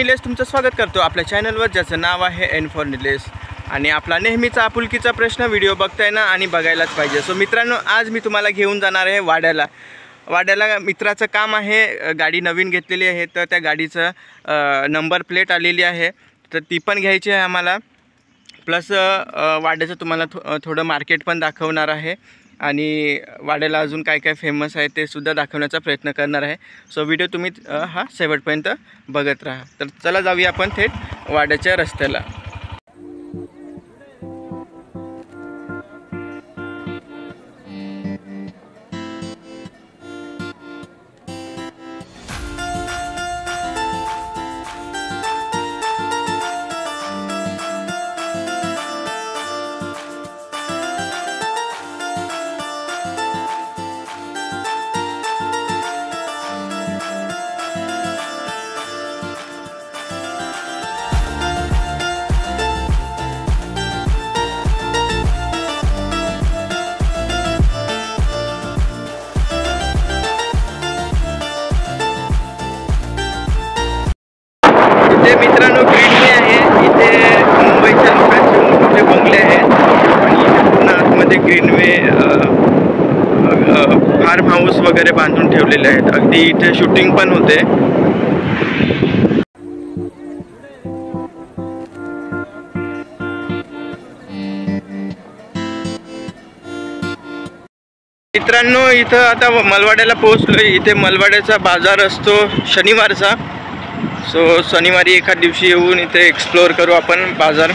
निलेश तुमचं स्वागत करतो आपल्या चॅनलवर, ज्याचं नाव आहे एन फॉर निलेश। आणि आपला नेहमीचा आपुलकीचा प्रश्न व्हिडिओ बघताय ना आणि बघायलाच पाहिजे। सो मित्रांनो, आज मी तुम्हाला घेऊन जाणार आहे वाड्याला मित्राचं काम आहे। गाडी नवीन घेतलेली आहे, तर त्या गाडीचं नंबर प्लेट आलेली आहे, तर ती पण घ्यायची आहे आम्हाला। प्लस वाड्याचं तुम्हाला थोडं मार्केट पण दाखवणार आहे आणि वाड्याला अजून काय काय फेमस आहे ते सुद्धा दाखवण्याचा प्रयत्न करणार आहे। सो व्हिडिओ तुम्ही हा शेवटपर्यंत बघत राहा। तर चला जाऊया आपण थेट वाड्याच्या रस्त्याला। इथे मित्रांनो ग्रीनवे आहे, इथे मुंबईच्या लोकांचे मोठे बंगले आहेत आणि पूर्ण आतमध्ये ग्रीनवे फार्म हाऊस वगैरे बांधून ठेवलेले आहेत। अगदी इथे शूटिंग पण होते। मित्रांनो, इथं आता मलवाड्याला पोहोचलोय। इथे मलवाड्याचा बाजार असतो शनिवारचा। सो शनिवारी एखाद दिवशी येऊन इथे एक्सप्लोअर करू आपण बाजार।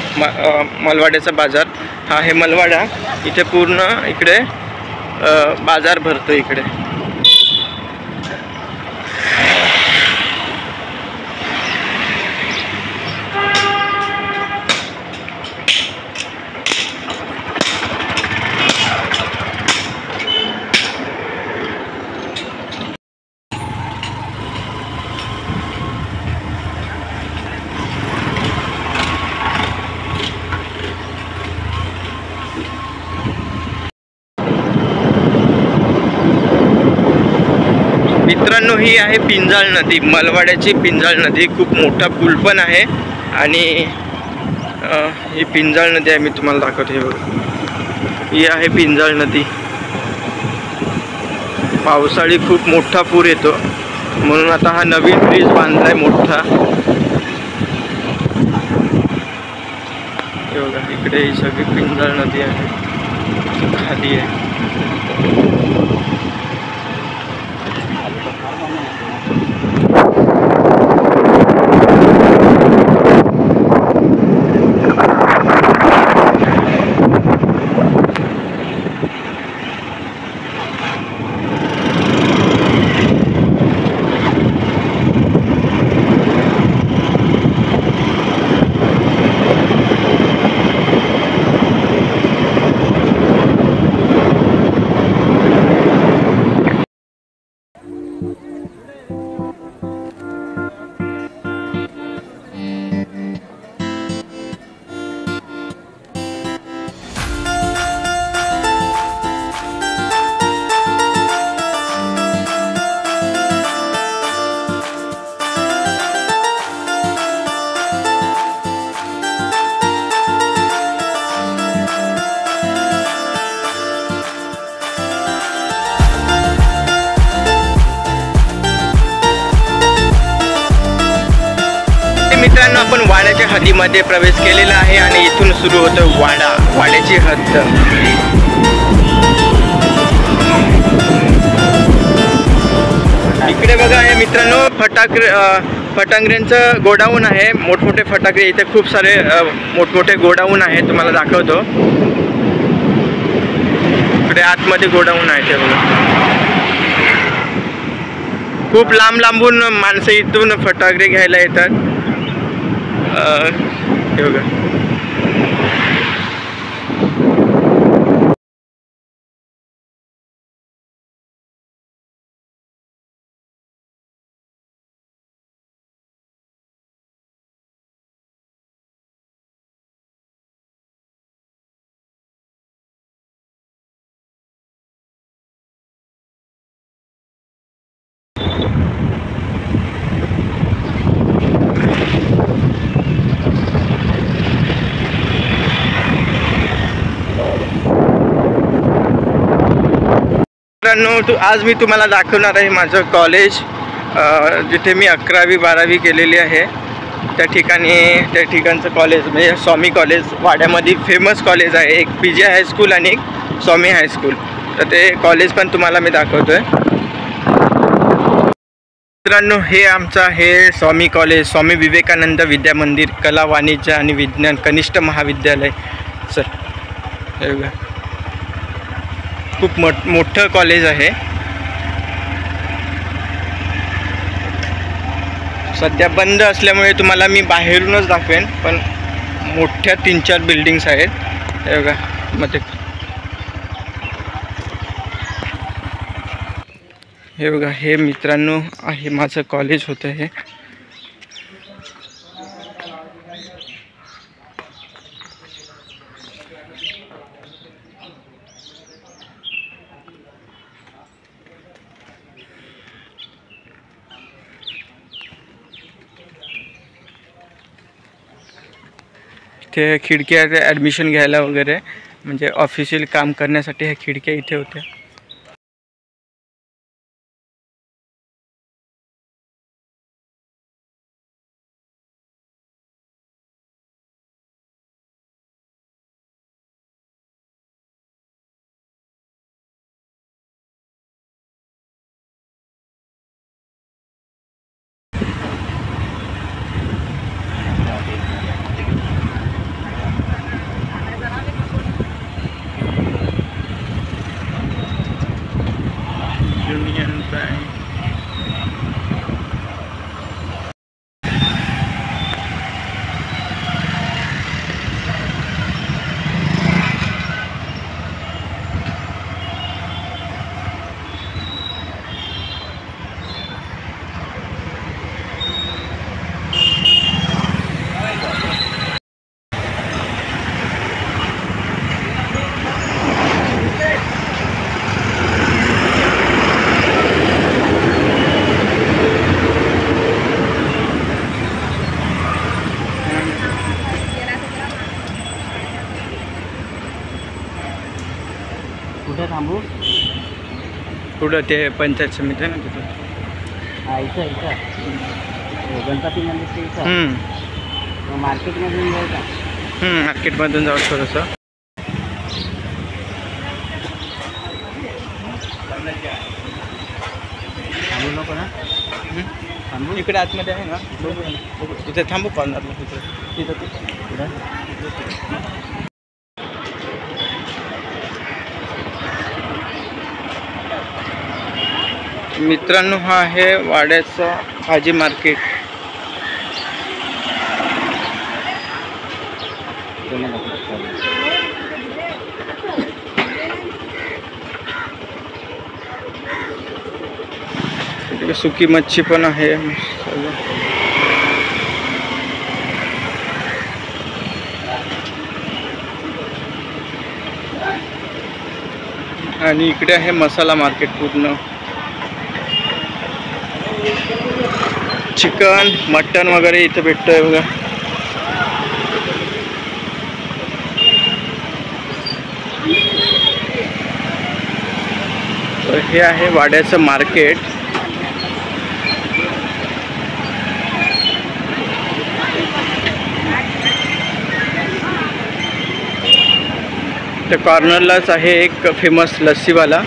मलवाड्याचा बाजार हा आहे मलवाडा। इथे पूर्ण इकडे बाजार भरतो इकडे। मित्रांनो, ही आहे पिंजाळ नदी, मलवाड्याची पिंजाळ नदी। खूप मोठा पूल पण आहे आणि ही पिंजाळ नदी आहे। मी तुम्हाला दाखवतो, हे बघा, ही आहे पिंजाळ नदी। पावसाळी खूप मोठा पूर येतो, म्हणून आता हा नवीन ब्रिज बांधलाय मोठा। हे बघा, इकडे ही सगळी पिंजाळ नदी आहे, खाली आहे। मित्रांनो, आपण वाड्याच्या हद्दीमध्ये प्रवेश केलेला आहे आणि इथून सुरू होतं वाड्याची हद्द। इकडे बघा आहे मित्रांनो, फटांगऱ्यांचं गोडाऊन आहे। मोठमोठे फटाके, इथे खूप सारे मोठमोठे गोडाऊन आहे, तुम्हाला दाखवतो। इकडे आतमध्ये गोडाऊन आहे, ते बघा। खूप लांब लांबून माणसं इथून फटाके घ्यायला येतात। हे बघा, मित्रांनो, आज मी तुम्हाला दाखवणार आहे माझं कॉलेज, जिथे मी 11वी 12वी केलेली आहे. त्या ठिकाणचं कॉलेज म्हणजे स्वामी कॉलेज वाड्यामध्ये फेमस कॉलेज आहे. एक PG हायस्कूल आणि एक स्वामी हायस्कूल. तर ते कॉलेज पण तुम्हाला मी दाखवतोय. मित्रांनो, हे आमचं आहे स्वामी कॉलेज, स्वामी विवेकानंद विद्या मंदिर, कला वाणिज्य आणि विज्ञान कनिष्ठ महाविद्यालय. सर हे बघा, खूप मोठं कॉलेज आहे. सध्या बंद असल्यामुळे तुम्हाला मी बाहेरूनच दाखवेन, पण मोठ्या 3-4 बिल्डिंग्स आहेत. हे बघा मध्ये, हे बघा, हे मित्रांनो आहे माझं कॉलेज होतं हे. इथे खिडक्या ॲडमिशन घ्यायला वगैरे, म्हणजे ऑफिशियल काम करण्यासाठी ह्या खिडक्या इथे होत्या. Union bank. कुठे थांबू? पुढं ते पंचायत समिती आहे ना तिथं. इथं गणपती मंदिर इथं. मार्केटमधून जाऊ का? मार्केटमधून जाऊ थोडंसं. थांबू नको ना? थांबू इकडे आतमध्ये आहे ना, तिथे थांबू कॉर्नरला. तिथं मित्रांनो, हा आहे वाड्याचा भाजी मार्केट. सुकी मच्छी पण आहे. आणि इकडे आहे मसाला मार्केट पूर्ण. चिकन, मटन वगैरे इथं भेटतंय बघा. तर हे आहे वाड्याचं मार्केट. त्या कॉर्नरलाच आहे एक फेमस लस्सीवाला.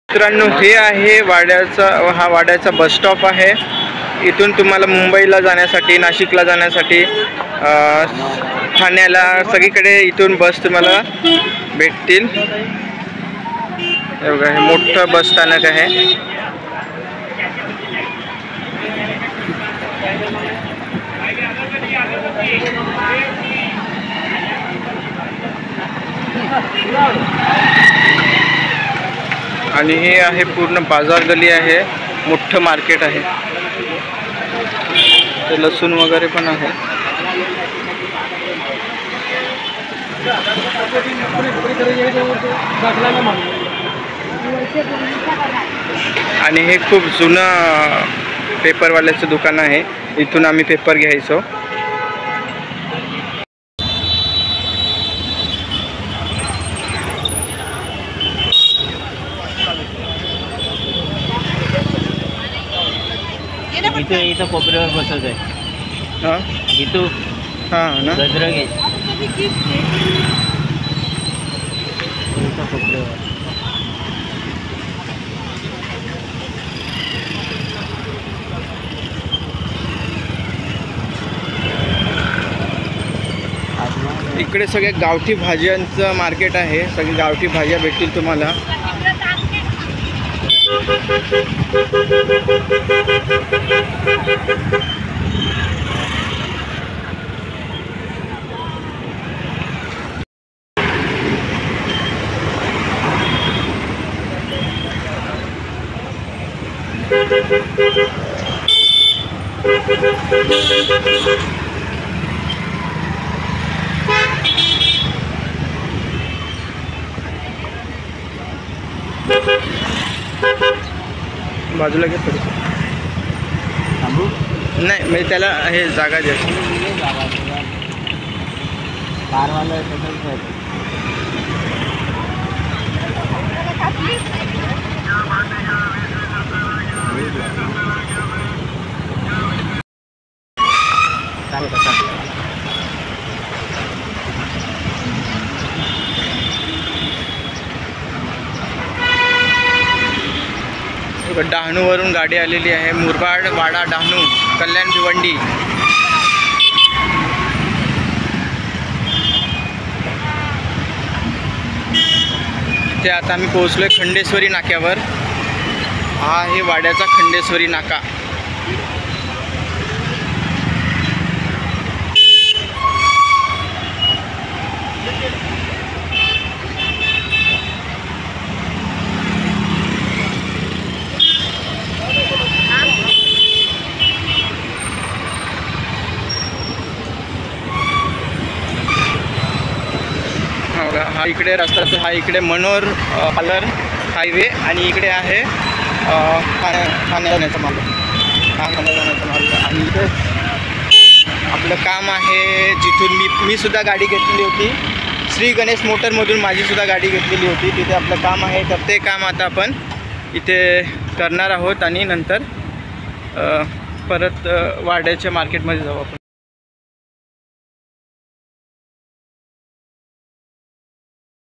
मित्रांनो, हे आहे हा वाड्याचा बस स्टॉप आहे. इथून तुम्हाला मुंबईला जाण्यासाठी, नाशिकला जाण्यासाठी, ठाण्याला, सगळीकडे इथून बस तुम्हाला भेटतील. हे बघा, हे मोठं बस स्थानक आहे. आणि हे आहे पूर्ण बाजार गली आहे, मोठं मार्केट आहे. ते लसूण वगैरे पण आहे. आणि हे खूप जुनं पेपरवाल्याचं दुकान आहे. इथून आम्ही पेपर घ्यायचो. इथं इथं कोपऱ्यावर बसत आहे. हां इथं हां ना. गजरा घे. इथं कोपऱ्यावर. इकडे सगळे गावठी भाज्यांचं मार्केट आहे. सगळी गावठी भाज्या भेटतील तुम्हाला. बाजूला घे थोडी. थांबू. नाही म्हणजे त्याला हे जागा द्या. बारवाला तसंच आहे. चालेल का? डहाणूवरून गाडी आलेली आहे. मुरबाड वाडा डहाणू कल्याण भिवंडी. ते आता आम्ही पोहोचलोय खंडेश्वरी नाक्यावर. हा आहे वाड्याचा खंडेश्वरी नाका. हा इकडे रस्ता, हा इकडे मनोर पार्लर हायवे आणि इकडे आहे ठाणे जाण्याचा मार्ग. हा ठाणे जाण्याचा मार्ग. आणि इथे आपलं काम आहे जिथून मी सुद्धा गाडी घेतलेली होती. श्री गणेश मोटरमधून माझी सुद्धा गाडी घेतलेली होती. तिथे आपलं काम आहे. तर ते काम आता आपण इथे करणार आहोत आणि नंतर परत वाड्याच्या मार्केटमध्ये जाऊ आपण.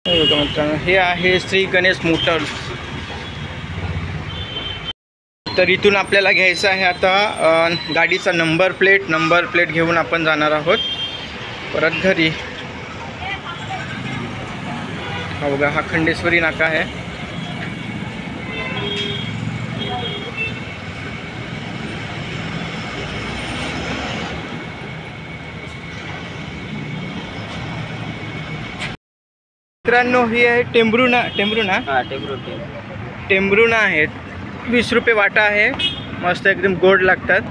मित्रांनो हे आहे श्री गणेश मोटर्स. तर इथून आपल्याला घ्यायचं आहे आता गाडीचा नंबर प्लेट घेऊन आपण जाणार आहोत परत घरी. हा बघा हा खंडेश्वरी नाका आहे. मित्रांनो ही आहे टेंबरूना. हां टेंबरूना आहेत. 20 रुपये वाटा आहे. मस्त एकदम गोड लागतात.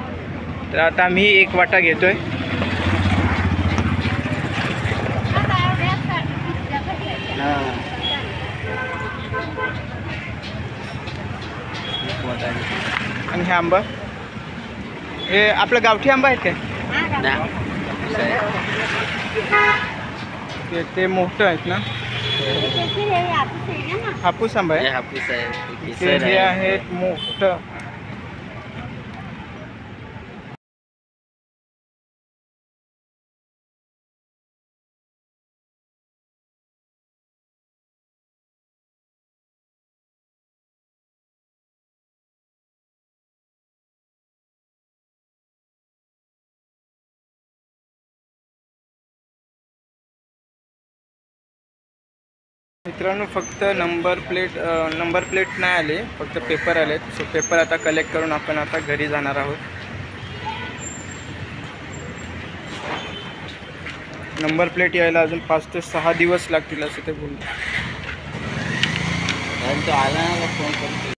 तर आता आम्ही एक वाटा घेतोय. आणि हे आंबा, हे आपलं गावठी आंबा आहेत काय? ते मोठं आहेत ना. हापूस आंबा आहे. हापूस आहे. हे आहेत मोठं. मित्रांनो फक्त नंबर प्लेट नाही आले, फक्त पेपर आलेत. सो पेपर आता कलेक्ट करून आपण आता घरी जाणार आहोत. नंबर प्लेट यायला अजून 5 ते 6 दिवस लागतील असं ते बोलले. आला ना फोन करतो.